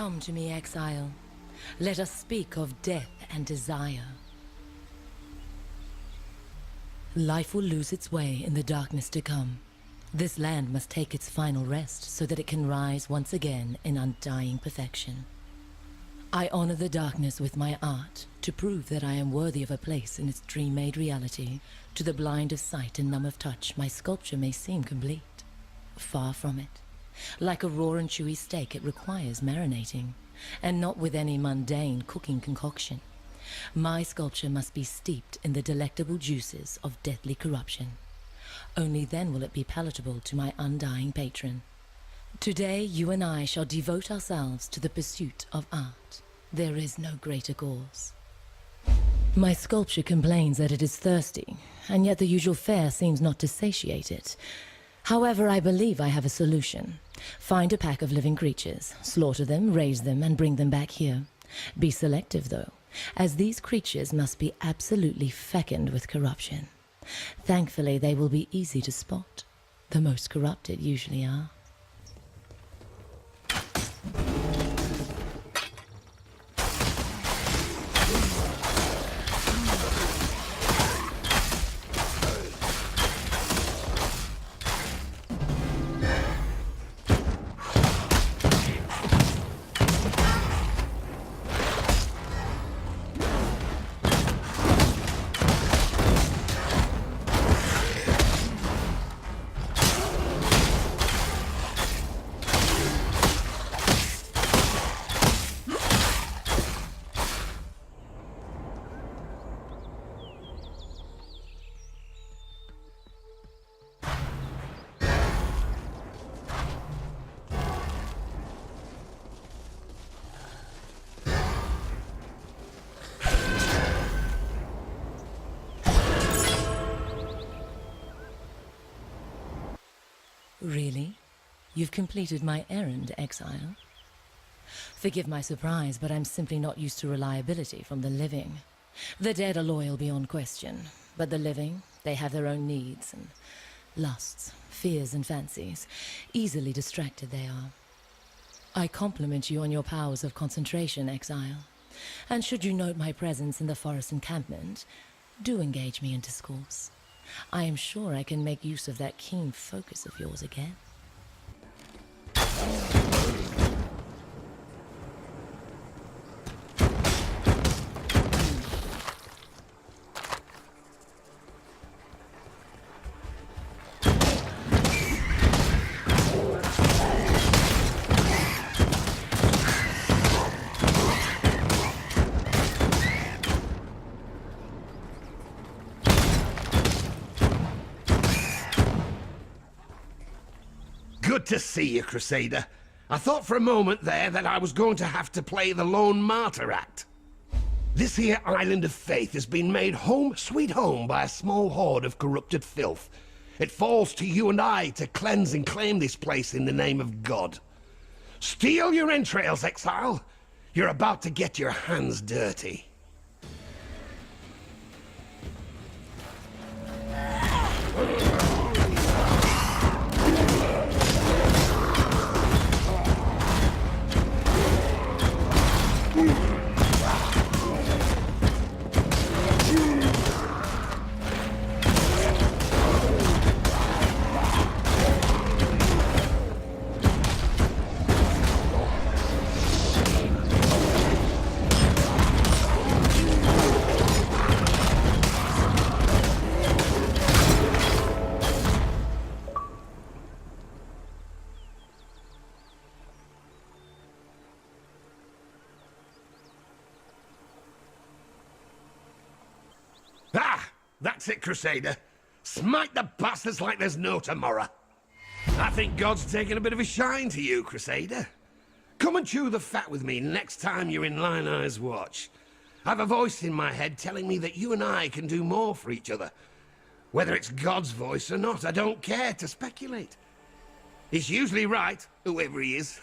Come to me, Exile. Let us speak of death and desire. Life will lose its way in the darkness to come. This land must take its final rest so that it can rise once again in undying perfection. I honor the darkness with my art to prove that I am worthy of a place in its dream-made reality. To the blind of sight and numb of touch, my sculpture may seem complete. Far from it. Like a raw and chewy steak, it requires marinating, and not with any mundane cooking concoction. My sculpture must be steeped in the delectable juices of deathly corruption. Only then will it be palatable to my undying patron. Today, you and I shall devote ourselves to the pursuit of art. There is no greater cause. My sculpture complains that it is thirsty, and yet the usual fare seems not to satiate it. However, I believe I have a solution. Find a pack of living creatures, slaughter them, raise them, and bring them back here. Be selective, though, as these creatures must be absolutely fecund with corruption. Thankfully, they will be easy to spot. The most corrupted usually are. Really? You've completed my errand, Exile? Forgive my surprise, but I'm simply not used to reliability from the living. The dead are loyal beyond question, but the living, they have their own needs and lusts, fears and fancies. Easily distracted they are. I compliment you on your powers of concentration, Exile. And should you note my presence in the forest encampment, do engage me in discourse. I am sure I can make use of that keen focus of yours again. Good to see you, Crusader. I thought for a moment there that I was going to have to play the lone martyr act. This here island of faith has been made home sweet home by a small horde of corrupted filth. It falls to you and I to cleanse and claim this place in the name of God. Steal your entrails, Exile. You're about to get your hands dirty. Ah! That's it, Crusader. Smite the bastards like there's no tomorrow. I think God's taking a bit of a shine to you, Crusader. Come and chew the fat with me next time you're in Lion Eye's watch. I've a voice in my head telling me that you and I can do more for each other. Whether it's God's voice or not, I don't care to speculate. He's usually right, whoever he is.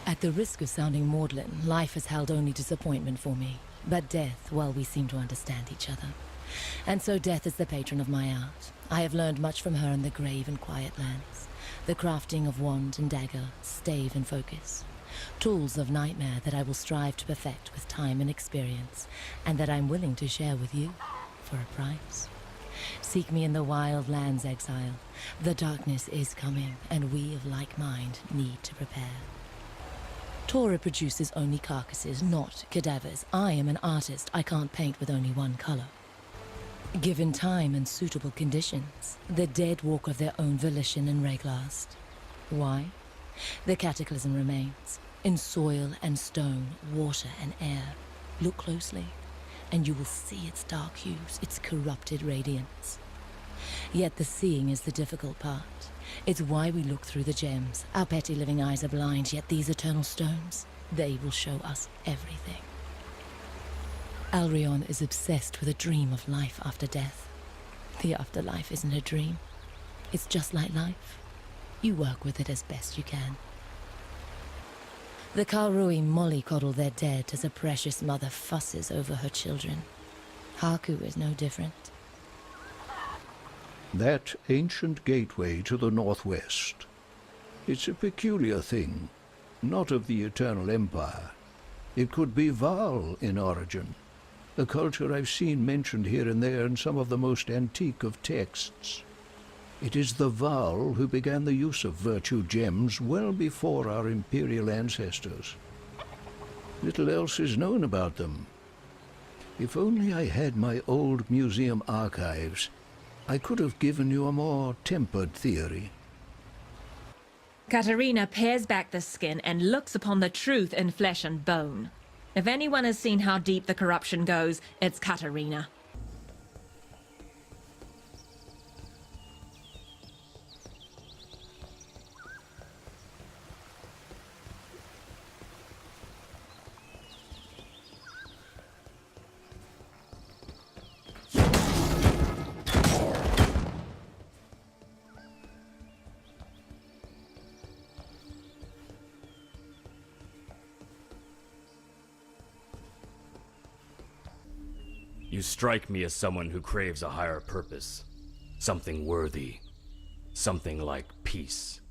At the risk of sounding maudlin, life has held only disappointment for me. But death, well, we seem to understand each other. And so death is the patron of my art. I have learned much from her in the grave and quiet lands. The crafting of wand and dagger, stave and focus. Tools of nightmare that I will strive to perfect with time and experience, and that I'm willing to share with you for a price. Seek me in the wild lands, Exile. The darkness is coming, and we of like mind need to prepare. Tora produces only carcasses, not cadavers. I am an artist. I can't paint with only one color. Given time and suitable conditions, the dead walk of their own volition and Reglast. Why? The cataclysm remains, in soil and stone, water and air. Look closely, and you will see its dark hues, its corrupted radiance. Yet the seeing is the difficult part. It's why we look through the gems. Our petty living eyes are blind, yet these eternal stones, they will show us everything. Elreon is obsessed with a dream of life after death. The afterlife isn't a dream. It's just like life. You work with it as best you can. The Kalrui mollycoddle their dead as a precious mother fusses over her children. Haku is no different. That ancient gateway to the northwest. It's a peculiar thing, not of the Eternal Empire. It could be Val in origin, a culture I've seen mentioned here and there in some of the most antique of texts. It is the Val who began the use of virtue gems well before our imperial ancestors. Little else is known about them. If only I had my old museum archives, I could have given you a more tempered theory. Catarina peers back the skin and looks upon the truth in flesh and bone. If anyone has seen how deep the corruption goes, it's Catarina. You strike me as someone who craves a higher purpose. Something worthy. Something like peace.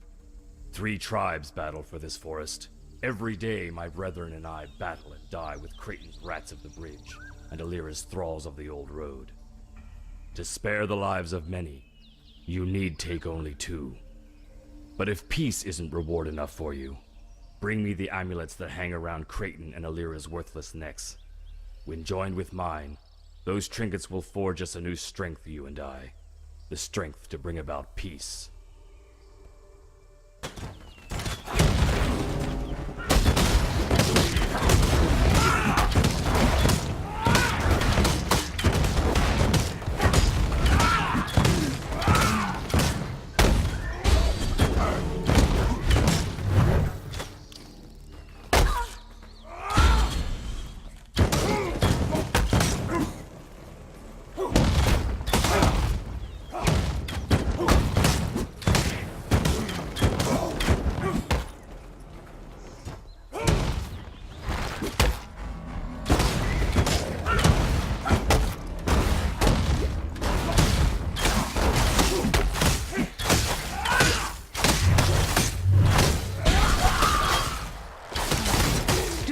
3 tribes battle for this forest. Every day my brethren and I battle and die with Creighton's rats of the bridge, and Alira's thralls of the old road. To spare the lives of many, you need take only 2. But if peace isn't reward enough for you, bring me the amulets that hang around Creighton and Alira's worthless necks. When joined with mine, those trinkets will forge us a new strength, you and I. The strength to bring about peace.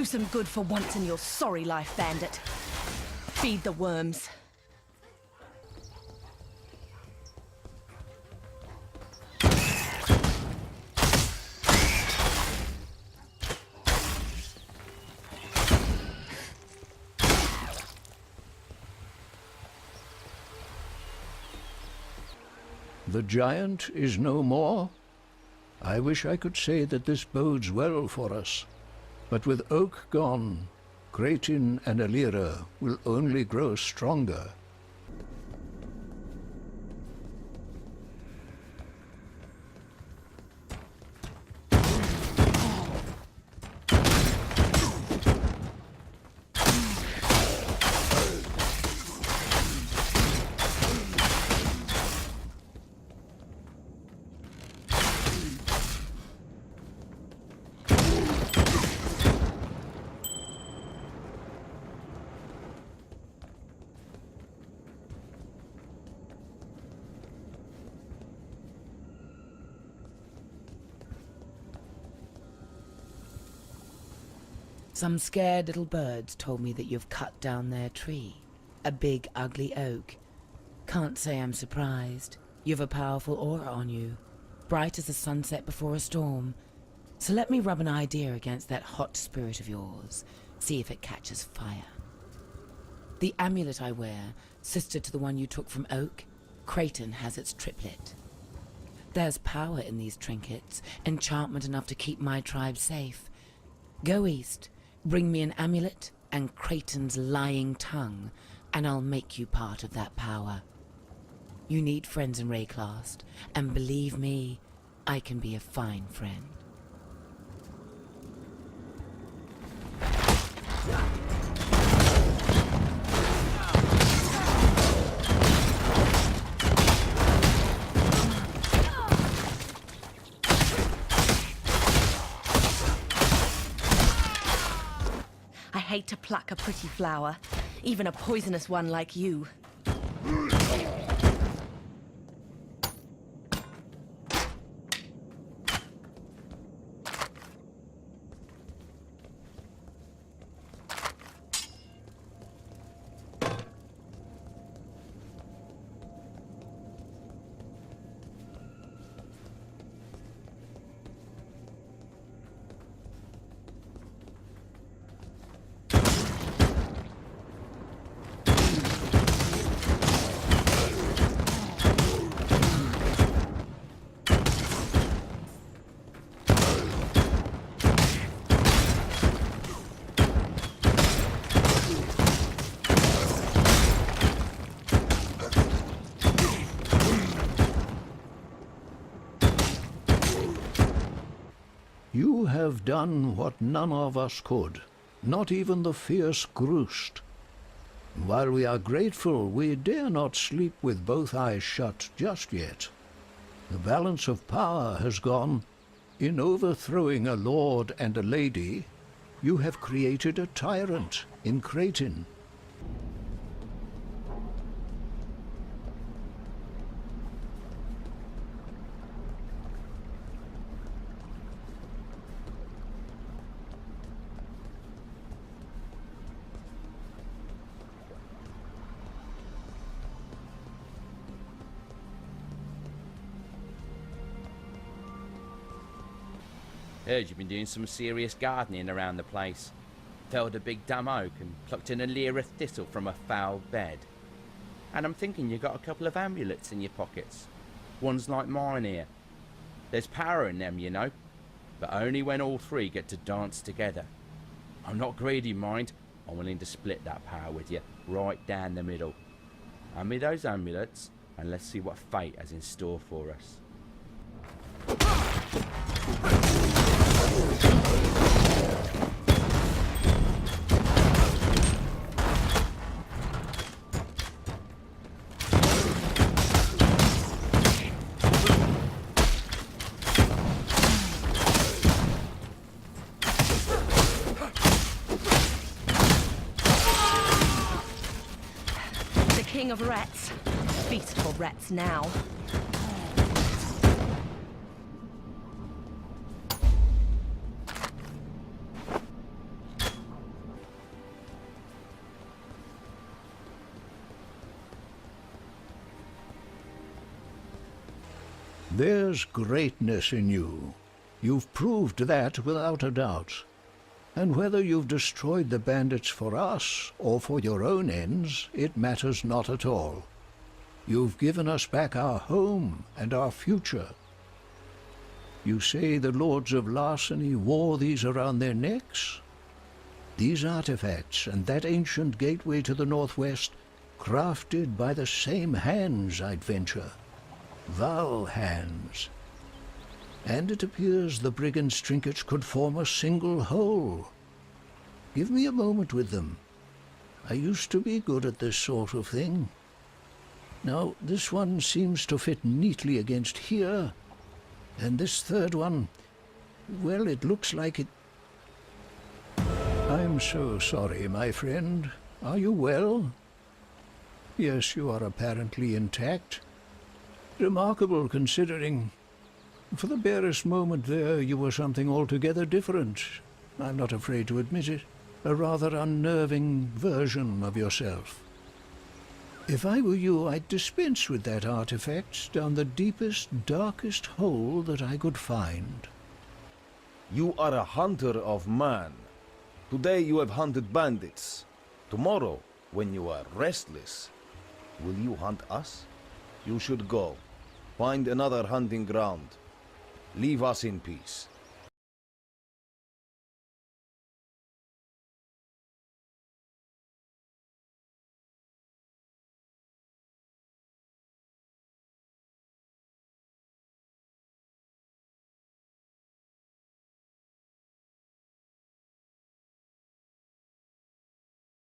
Some good for once in your sorry life, bandit. Feed the worms. The giant is no more? I wish I could say that this bodes well for us. But with Oak gone, Creighton and Alira will only grow stronger. Some scared little birds told me that you've cut down their tree. A big, ugly oak. Can't say I'm surprised. You've a powerful aura on you. Bright as the sunset before a storm. So let me rub an idea against that hot spirit of yours. See if it catches fire. The amulet I wear, sister to the one you took from Oak, Creighton has its triplet. There's power in these trinkets, enchantment enough to keep my tribe safe. Go east, bring me an amulet and Creighton's lying tongue, and I'll make you part of that power. You need friends in Rayclast, and believe me, I can be a fine friend. I hate to pluck a pretty flower, even a poisonous one like you. You have done what none of us could, not even the fierce Groost. While we are grateful, we dare not sleep with both eyes shut just yet. The balance of power has gone. In overthrowing a lord and a lady, you have created a tyrant in Creighton. Heard you've been doing some serious gardening around the place. Felled a big dumb oak and plucked an elreon thistle from a foul bed. And I'm thinking you got a couple of amulets in your pockets. One's like mine here. There's power in them, you know, but only when all three get to dance together. I'm not greedy, mind. I'm willing to split that power with you, right down the middle. Hand me those amulets, and let's see what fate has in store for us. The king of rats. Feast for rats now. There's greatness in you. You've proved that without a doubt. And whether you've destroyed the bandits for us or for your own ends, it matters not at all. You've given us back our home and our future. You say the lords of larceny wore these around their necks? These artifacts and that ancient gateway to the northwest, crafted by the same hands, I'd venture. Val hands. And it appears the brigands' trinkets could form a single whole. Give me a moment with them. I used to be good at this sort of thing. Now, this one seems to fit neatly against here, and this third one, well, it looks like it... I'm so sorry, my friend. Are you well? Yes, you are apparently intact. Remarkable, considering... For the barest moment there, you were something altogether different. I'm not afraid to admit it. a rather unnerving version of yourself. If I were you, I'd dispense with that artifact down the deepest, darkest hole that I could find. You are a hunter of man. Today you have hunted bandits. Tomorrow, when you are restless, will you hunt us? You should go. Find another hunting ground. Leave us in peace.